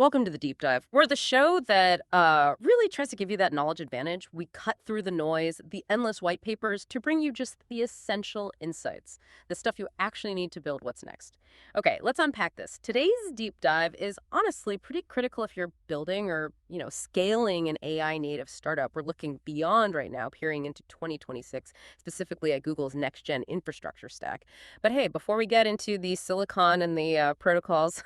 Welcome to the Deep Dive. We're the show that really tries to give you that knowledge advantage. We cut through the noise, the endless white papers to bring you just the essential insights, the stuff you actually need to build what's next. Okay, let's unpack this. Today's deep dive is honestly pretty critical if you're building or, scaling an AI native startup. We're looking beyond right now, peering into 2026, specifically at Google's next gen infrastructure stack. But hey, before we get into the silicon and the protocols,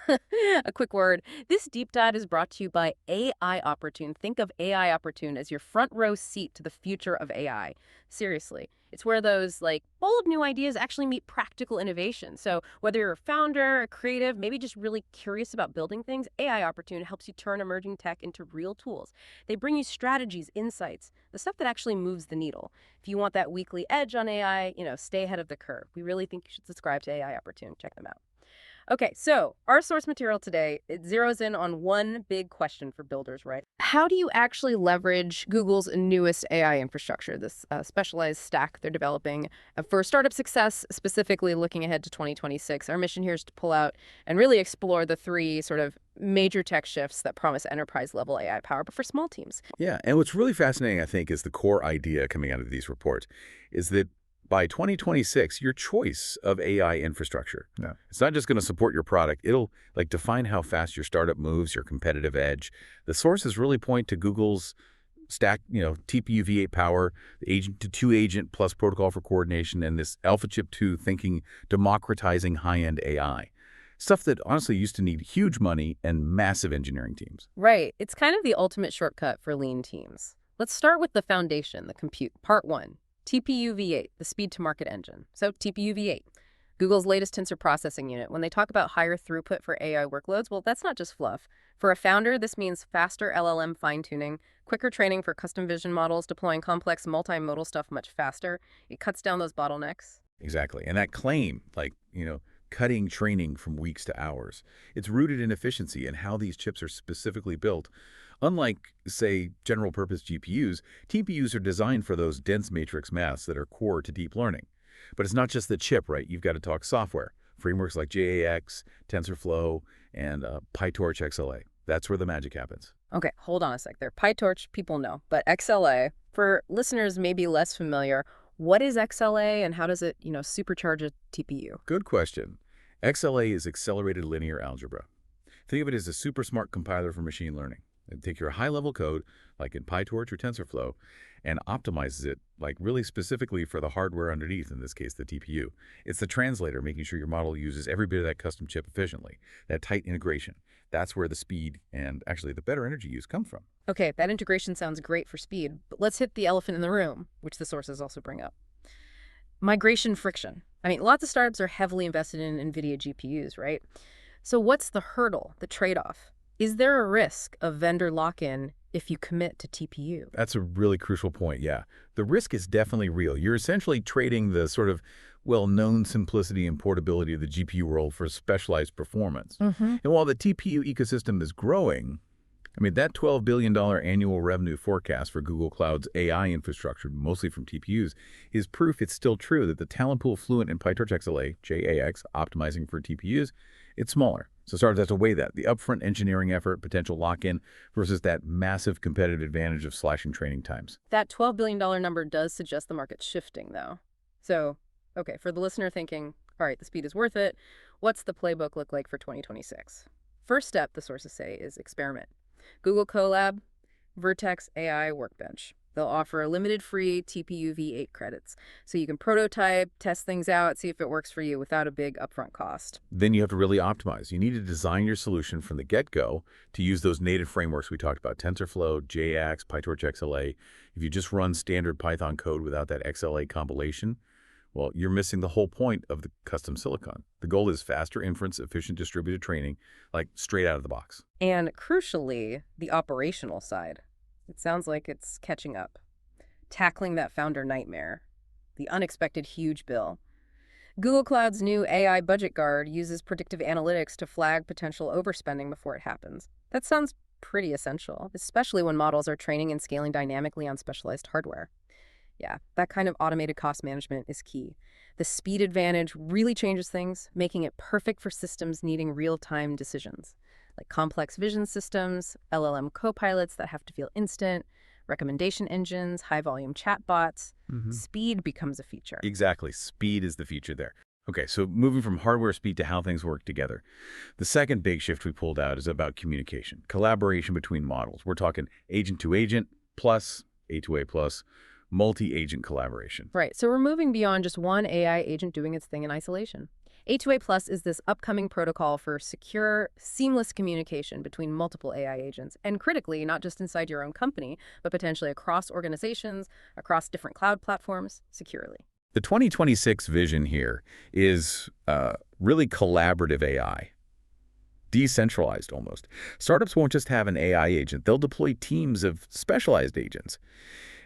a quick word. This deep dive is brought to you by AI Opportune. Think of AI Opportune as your front row seat to the future of AI. Seriously, it's where those bold new ideas actually meet practical innovation. So whether you're a founder, a creative, maybe just really curious about building things, AI Opportune helps you turn emerging tech into real tools. They bring you strategies, insights, the stuff that actually moves the needle. If you want that weekly edge on AI, stay ahead of the curve. We really think you should subscribe to AI Opportune. Check them out. Okay, so our source material today, it zeroes in on one big question for builders, right? How do you actually leverage Google's newest AI infrastructure, this specialized stack they're developing for startup success, specifically looking ahead to 2026? Our mission here is to pull out and really explore the three sort of major tech shifts that promise enterprise-level AI power, but for small teams. Yeah, and what's really fascinating, I think, is the core idea coming out of these reports is that by 2026, your choice of AI infrastructure, it's not just going to support your product. It'll define how fast your startup moves, your competitive edge. The sources really point to Google's stack, TPUv8 power, the agent-to-two agent plus protocol for coordination, and this AlphaChip 2 thinking democratizing high-end AI. Stuff that honestly used to need huge money and massive engineering teams. Right. It's kind of the ultimate shortcut for lean teams. Let's start with the foundation, the compute. Part one. TPUv8, the speed-to-market engine. So TPUv8, Google's latest tensor processing unit. When they talk about higher throughput for AI workloads, well, that's not just fluff. For a founder, this means faster LLM fine-tuning, quicker training for custom vision models, deploying complex multimodal stuff much faster. It cuts down those bottlenecks. Exactly. And that claim, cutting training from weeks to hours, it's rooted in efficiency and how these chips are specifically built. Unlike, say, general-purpose GPUs, TPUs are designed for those dense matrix maths that are core to deep learning. But it's not just the chip, right? You've got to talk software. Frameworks like JAX, TensorFlow, and PyTorch XLA. That's where the magic happens. Okay, hold on a sec there. PyTorch, people know. But XLA, for listeners maybe less familiar, what is XLA and how does it, supercharge a TPU? Good question. XLA is accelerated linear algebra. Think of it as a super smart compiler for machine learning. It take your high-level code, like in PyTorch or TensorFlow, and optimizes it, really specifically for the hardware underneath, in this case, the TPU. It's the translator, making sure your model uses every bit of that custom chip efficiently. That tight integration, that's where the speed and actually the better energy use come from. Okay, that integration sounds great for speed, but let's hit the elephant in the room, which the sources also bring up. Migration friction. Lots of startups are heavily invested in NVIDIA GPUs, right? So what's the hurdle, the trade-off? Is there a risk of vendor lock-in if you commit to TPU? That's a really crucial point, yeah. The risk is definitely real. You're essentially trading the sort of well-known simplicity and portability of the GPU world for specialized performance. And while the TPU ecosystem is growing, that $12 billion annual revenue forecast for Google Cloud's AI infrastructure, mostly from TPUs, is proof it's still true that the talent pool fluent in PyTorch XLA, JAX, optimizing for TPUs, it's smaller. So startups have to weigh that, the upfront engineering effort, potential lock-in, versus that massive competitive advantage of slashing training times. That $12 billion number does suggest the market's shifting, though. So, okay, for the listener thinking, all right, the speed is worth it, what's the playbook look like for 2026? First step, the sources say, is experiment. Google Colab, Vertex AI Workbench. They'll offer a limited free TPUv8 credits, so you can prototype, test things out, see if it works for you without a big upfront cost. Then you have to really optimize. You need to design your solution from the get-go to use those native frameworks we talked about, TensorFlow, JAX, PyTorch XLA. If you just run standard Python code without that XLA compilation, well, you're missing the whole point of the custom silicon. The goal is faster inference, efficient distributed training, straight out of the box. And crucially, the operational side. It sounds like it's catching up. Tackling that founder nightmare. The unexpected huge bill. Google Cloud's new AI budget guard uses predictive analytics to flag potential overspending before it happens. That sounds pretty essential, especially when models are training and scaling dynamically on specialized hardware. Yeah, that kind of automated cost management is key. The speed advantage really changes things, making it perfect for systems needing real-time decisions. like complex vision systems, LLM copilots that have to feel instant, recommendation engines, high-volume chatbots. Speed becomes a feature. Exactly. Speed is the feature there. Okay, so moving from hardware speed to how things work together. The second big shift we pulled out is about communication, collaboration between models. We're talking agent-to-agent plus A2A plus multi-agent collaboration. Right, so we're moving beyond just one AI agent doing its thing in isolation. A2A Plus is this upcoming protocol for secure, seamless communication between multiple AI agents, and critically, not just inside your own company, but potentially across organizations, across different cloud platforms, securely. The 2026 vision here is really collaborative AI. Decentralized almost. Startups won't just have an AI agent. They'll deploy teams of specialized agents.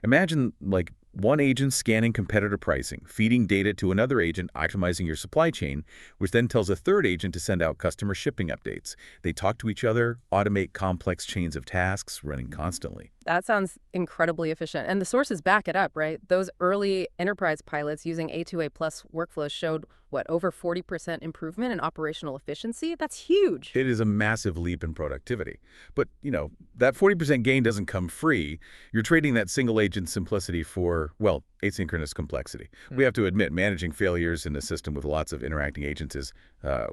Imagine like one agent scanning competitor pricing, feeding data to another agent, optimizing your supply chain, which then tells a third agent to send out customer shipping updates. They talk to each other, automate complex chains of tasks running constantly. That sounds incredibly efficient. And the sources back it up, right? Those early enterprise pilots using A2A Plus workflows showed, what, over 40% improvement in operational efficiency? That's huge. It is a massive leap in productivity. But, that 40% gain doesn't come free. You're trading that single agent simplicity for, well, asynchronous complexity. We have to admit, managing failures in a system with lots of interacting agents is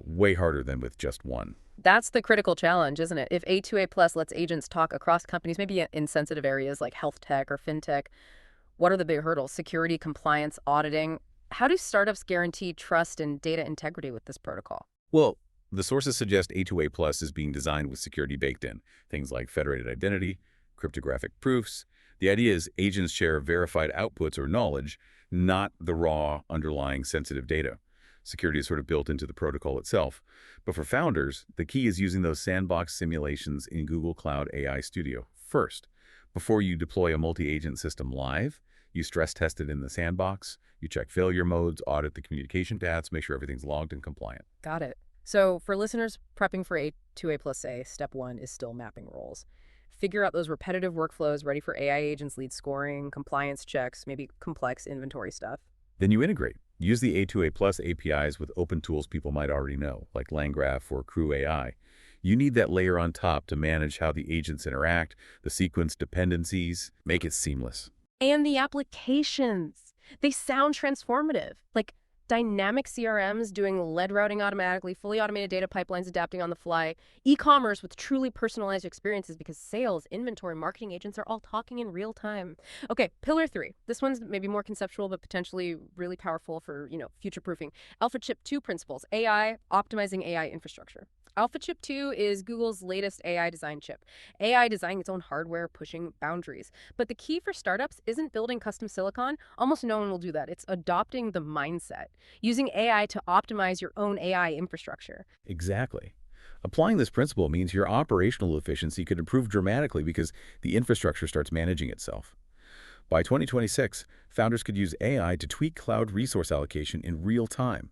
way harder than with just one. That's the critical challenge, isn't it? If A2A Plus lets agents talk across companies, maybe in sensitive areas like health tech or fintech, what are the big hurdles? Security, compliance, auditing. How do startups guarantee trust and data integrity with this protocol? Well, the sources suggest A2A Plus is being designed with security baked in. Things like federated identity, cryptographic proofs. The idea is agents share verified outputs or knowledge, not the raw underlying sensitive data. Security is sort of built into the protocol itself. But for founders, the key is using those sandbox simulations in Google Cloud AI Studio first. Before you deploy a multi-agent system live, you stress test it in the sandbox, you check failure modes, audit the communication paths, make sure everything's logged and compliant. Got it. So for listeners prepping for A2A Plus A, step one is still mapping roles. Figure out those repetitive workflows ready for AI agents, lead scoring, compliance checks, maybe complex inventory stuff. Then you integrate. Use the A2A Plus APIs with open tools people might already know, like LangGraph or Crew AI. You need that layer on top to manage how the agents interact, the sequence dependencies, make it seamless. And the applications. They sound transformative. Like dynamic CRMs doing lead routing automatically, fully automated data pipelines adapting on the fly, e-commerce with truly personalized experiences because sales, inventory, marketing agents are all talking in real time. Okay, pillar 3. This one's maybe more conceptual, but potentially really powerful for, future-proofing. AlphaChip 2 principles, AI, optimizing AI infrastructure. AlphaChip 2 is Google's latest AI design chip. AI designing its own hardware, pushing boundaries. But the key for startups isn't building custom silicon. Almost no one will do that. It's adopting the mindset, using AI to optimize your own AI infrastructure. Exactly. Applying this principle means your operational efficiency could improve dramatically because the infrastructure starts managing itself. By 2026, founders could use AI to tweak cloud resource allocation in real time.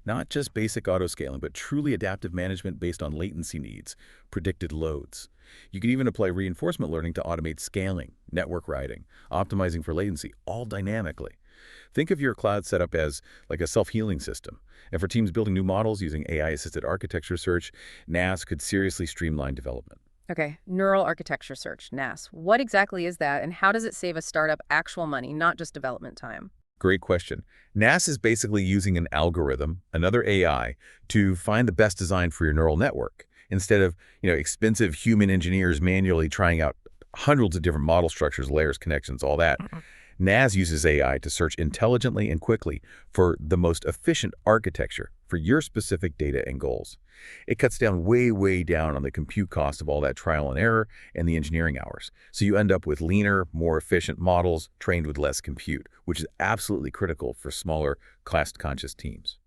Not just basic auto-scaling, but truly adaptive management based on latency needs, predicted loads. You can even apply reinforcement learning to automate scaling, network routing, optimizing for latency, all dynamically. Think of your cloud setup as like a self-healing system. And for teams building new models using AI-assisted architecture search, NAS could seriously streamline development. Okay, neural architecture search, NAS. What exactly is that, and how does it save a startup actual money, not just development time? Great question. NAS is basically using an algorithm, another AI, to find the best design for your neural network. Instead of, expensive human engineers manually trying out hundreds of different model structures, layers, connections, all that. NAS uses AI to search intelligently and quickly for the most efficient architecture for your specific data and goals. It cuts down way down on the compute cost of all that trial and error and the engineering hours. So you end up with leaner, more efficient models trained with less compute, which is absolutely critical for smaller, cost-conscious teams.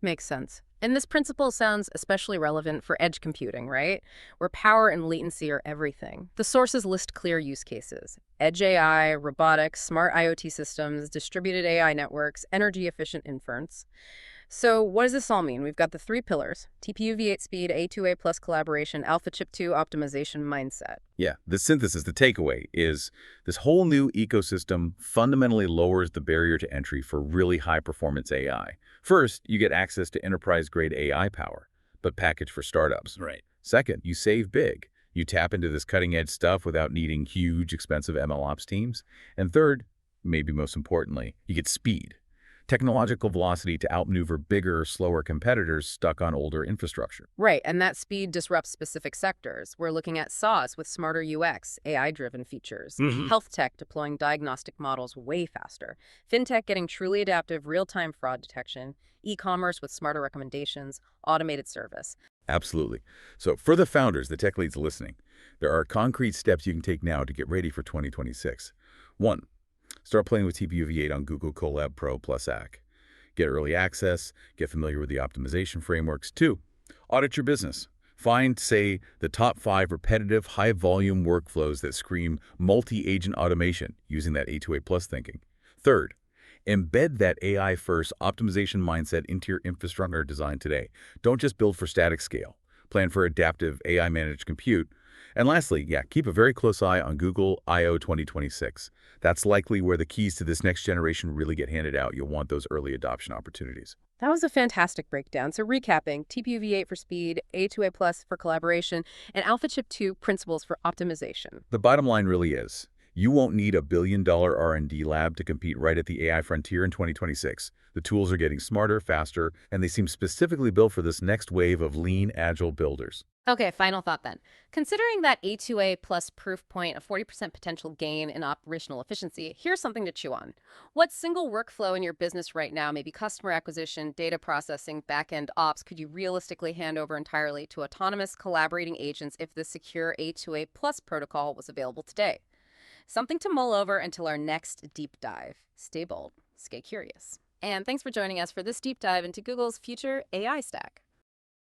Makes sense. And this principle sounds especially relevant for edge computing, right? Where power and latency are everything. The sources list clear use cases: edge AI, robotics, smart IoT systems, distributed AI networks, energy-efficient inference. So what does this all mean? We've got the 3 pillars: TPUv8 speed, A2A plus collaboration, AlphaChip 2 optimization mindset. Yeah, the synthesis, the takeaway is this whole new ecosystem fundamentally lowers the barrier to entry for really high-performance AI. First, you get access to enterprise-grade AI power, but packaged for startups. Right. Second, you save big. You tap into this cutting-edge stuff without needing huge, expensive MLOps teams. And third, maybe most importantly, you get speed. Technological velocity to outmaneuver bigger, slower competitors stuck on older infrastructure. Right, and that speed disrupts specific sectors. We're looking at SaaS with smarter UX, AI-driven features, health tech deploying diagnostic models way faster, fintech getting truly adaptive real-time fraud detection, e-commerce with smarter recommendations, automated service. Absolutely. So for the founders, the tech leads listening, there are concrete steps you can take now to get ready for 2026. One, start playing with TPUv8 on Google Colab Pro plus AC. Get early access, get familiar with the optimization frameworks. Two, audit your business. Find, say, the top 5 repetitive, high-volume workflows that scream multi-agent automation using that A2A plus thinking. Third, embed that AI-first optimization mindset into your infrastructure design today. Don't just build for static scale. Plan for adaptive AI-managed compute. And lastly, keep a very close eye on Google I/O 2026. That's likely where the keys to this next generation really get handed out. You'll want those early adoption opportunities. That was a fantastic breakdown. So recapping, TPUv8 for speed, A2A plus for collaboration, and AlphaChip 2 principles for optimization. The bottom line really is, you won't need a billion-dollar R&D lab to compete right at the AI frontier in 2026. The tools are getting smarter, faster, and they seem specifically built for this next wave of lean, agile builders. Okay, final thought then. Considering that A2A plus proof point, a 40% potential gain in operational efficiency, here's something to chew on. What single workflow in your business right now, maybe customer acquisition, data processing, back-end ops, could you realistically hand over entirely to autonomous collaborating agents if the secure A2A plus protocol was available today? Something to mull over until our next deep dive. Stay bold, stay curious. And thanks for joining us for this deep dive into Google's future AI stack.